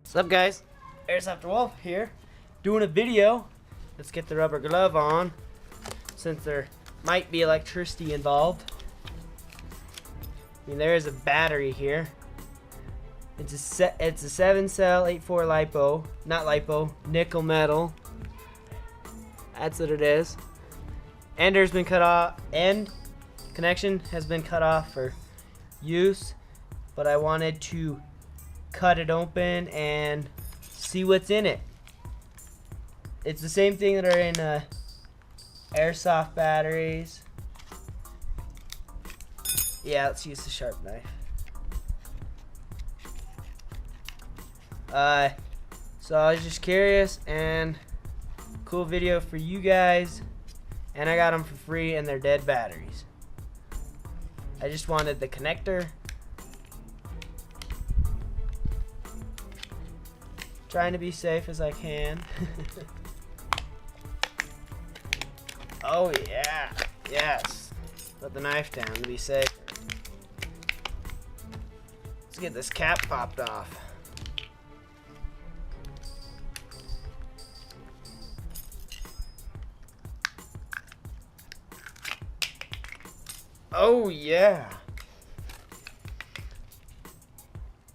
What's up, guys? Airsoft Wolf here, doing a video. Let's get the rubber glove on, since there might be electricity involved. I mean, there is a battery here. It's a 7-cell 8-4 lipo, not lipo, nickel metal. That's what it is. Ender's been cut off. End connection has been cut off for use, but I wanted to cut it open and see what's in it. It's the same thing that are in airsoft batteries. Yeah, let's use the sharp knife. So I was just curious, and cool video for you guys, and I got them for free, and they're dead batteries. I just wanted the connector. Trying to be safe as I can. Oh yeah, yes. Put the knife down to be safe. Let's get this cap popped off. Oh yeah.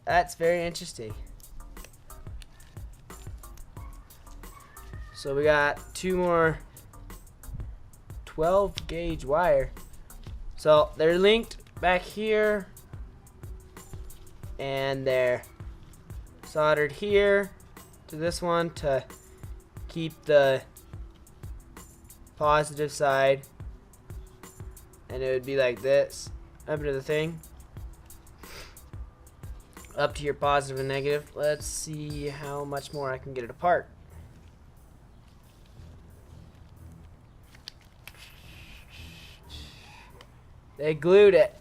That's very interesting. So we got two more 12 gauge wire. So they're linked back here, and they're soldered here to this one to keep the positive side, and it would be like this up to the thing, up to your positive and negative. Let's see how much more I can get it apart. They glued it.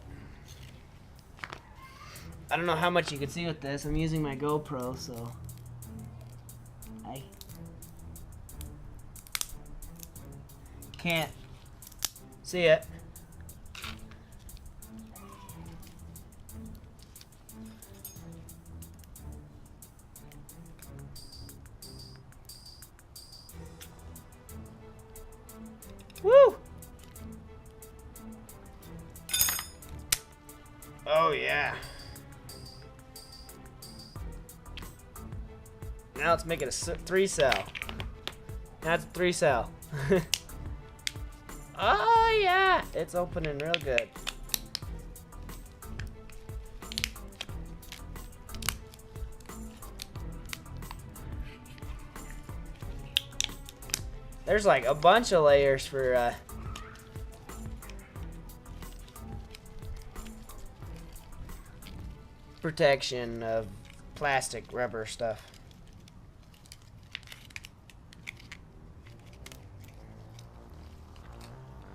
I don't know how much you can see with this. I'm using my GoPro, so I can't see it. Woo! Oh yeah. Now let's make it a 3-cell. Now it's a 3-cell. Oh yeah, it's opening real good. There's like a bunch of layers for protection of plastic, rubber stuff.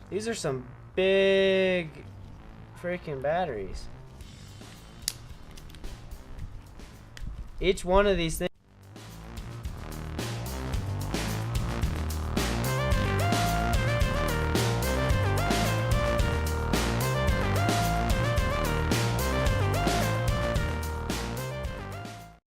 These are some big freaking batteries. Each one of these things